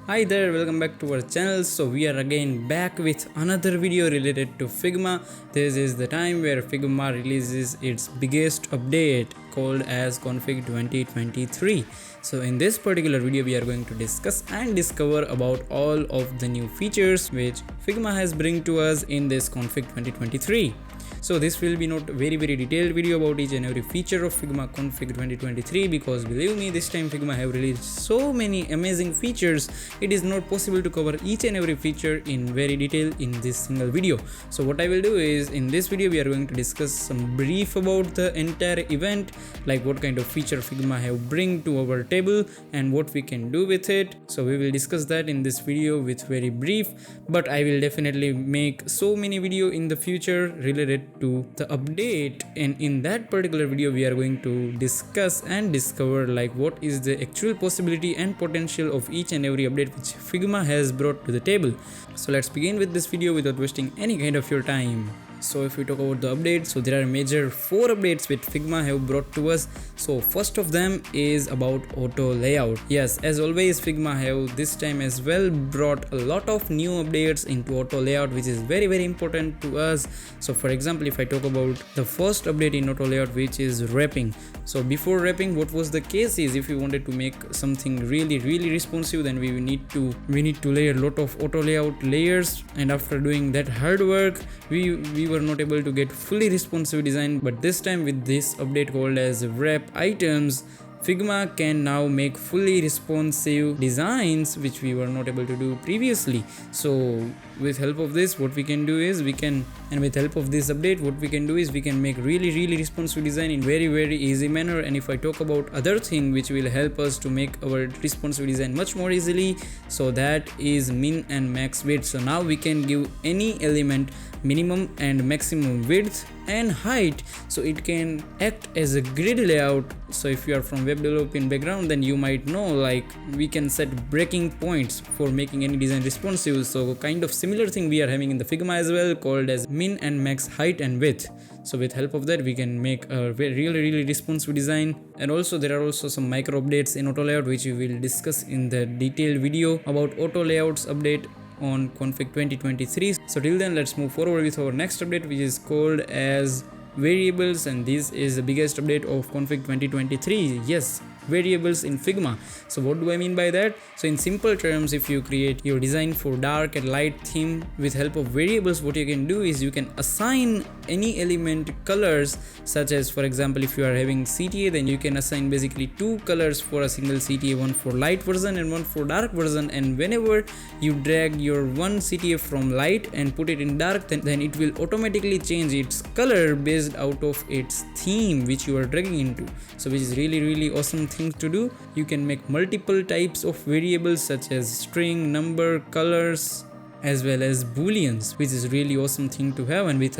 Hi there, welcome back to our channel. So we are again back with another video related to Figma. This is the time where Figma releases its biggest update called as Config 2023. So in this particular video we are going to discuss and discover about all of the new features which Figma has bring to us in this Config 2023. So this will be not very detailed video about each and every feature of Figma Config 2023 because believe me, this time Figma have released so many amazing features. It is not possible to cover each and every feature in very detail in this single video. So what I will do is in this video we are going to discuss some brief about the entire event, like what kind of feature Figma have bring to our table and what we can do with it. So we will discuss that in this video with very brief, but I will definitely make so many video in the future related to the update, and in that particular video we are going to discuss and discover like what is the actual possibility and potential of each and every update which Figma has brought to the table. So let's begin with this video without wasting any kind of your time. So if we talk about the updates, so there are major 4 updates which Figma have brought to us. So first of them is about auto layout. Yes, as always Figma have this time as well brought a lot of new updates into auto layout, which is very important to us. So for example, if I talk about the first update in auto layout, which is wrapping. So before wrapping, what was the case is if we wanted to make something really responsive, then we need to layer a lot of auto layout layers, and after doing that hard work we were not able to get fully responsive design. But this time with this update called as wrap items, Figma can now make fully responsive designs which we were not able to do previously. So with help of this, what we can do is with help of this update, what we can do is we can make really responsive design in very easy manner. And if I talk about other thing which will help us to make our responsive design much more easily, so that is min and max width. So now we can give any element minimum and maximum width and height, so it can act as a grid layout. So if you are from web development background, then you might know like we can set breaking points for making any design responsive. So kind of similar thing we are having in the Figma as well, called as min and max height and width. So with help of that we can make a really responsive design. And also there are also some micro updates in auto layout which we will discuss in the detailed video about auto layouts update on Config 2023. So till then, let's move forward with our next update, which is called as variables, and this is the biggest update of Config 2023. Yes, variables in Figma. So what do I mean by that? So in simple terms, if you create your design for dark and light theme with help of variables, what you can do is you can assign any element colors, such as for example if you are having CTA, then you can assign basically 2 colors for a single CTA, one for light version and one for dark version. And whenever you drag your one CTA from light and put it in dark, then it will automatically change its color based out of its theme which you are dragging into. So which is really awesome thing to do. You can make multiple types of variables such as string, number, colors, as well as booleans, which is really awesome thing to have. And with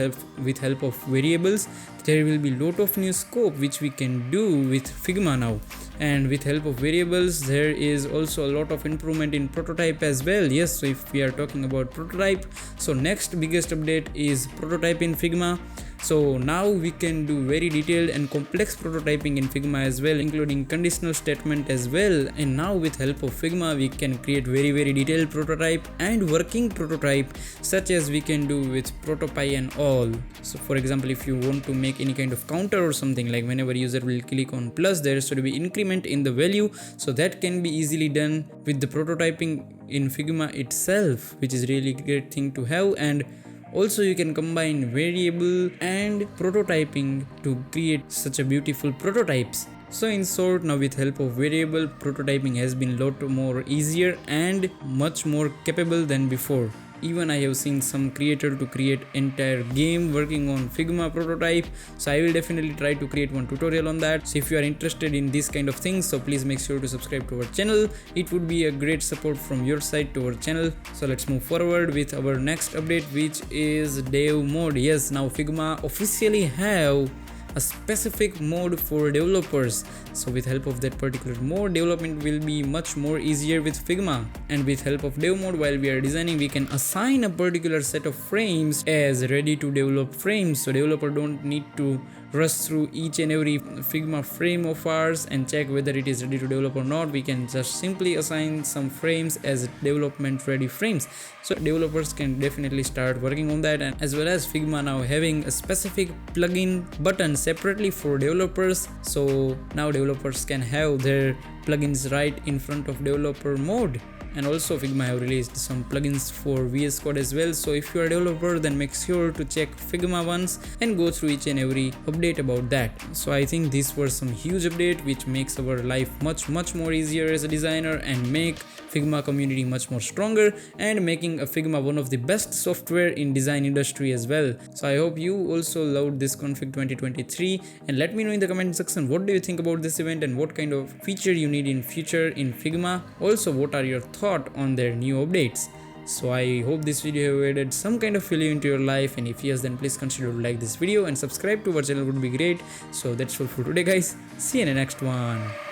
help of variables there will be lot of new scope which we can do with Figma now. And with help of variables there is also a lot of improvement in prototype as well. Yes, so if we are talking about prototype, so next biggest update is prototype in Figma. So now we can do very detailed and complex prototyping in Figma as well, including conditional statement as well. And now with help of Figma we can create very detailed prototype and working prototype, such as we can do with protopy and all. So for example, if you want to make any kind of counter or something, like whenever user will click on plus, there is to be increment in the value, so that can be easily done with the prototyping in Figma itself, which is really great thing to have. And also you can combine variable and prototyping to create such a beautiful prototypes. So in short, now with help of variable, prototyping has been lot more easier and much more capable than before. Even I have seen some creator to create entire game working on Figma prototype. So I will definitely try to create one tutorial on that. So if you are interested in this kind of things, so please make sure to subscribe to our channel. It would be a great support from your side to our channel. So let's move forward with our next update, which is dev mode. Yes, now Figma officially have a specific mode for developers. So with help of that particular mode, development will be much more easier with Figma. And with help of dev mode, while we are designing, we can assign a particular set of frames as ready to develop frames, so developer don't need to rush through each and every Figma frame of ours and check whether it is ready to develop or not. We can just simply assign some frames as development ready frames, so developers can definitely start working on that. And as well as Figma now having a specific plugin button separately for developers, so now developers can have their plugins right in front of developer mode. And also Figma have released some plugins for VS Code as well, so if you are a developer then make sure to check Figma once and go through each and every update about that. So I think these were some huge update which makes our life much more easier as a designer and make Figma community much more stronger and making a Figma one of the best software in design industry as well. So I hope you also loved this Config 2023 and let me know in the comment section what do you think about this event and what kind of feature you need in future in Figma. Also, what are your thoughts on their new updates? So I hope this video have added some kind of value into your life, and if yes then please consider to like this video and subscribe to our channel would be great. So that's all for today guys, see you in the next one.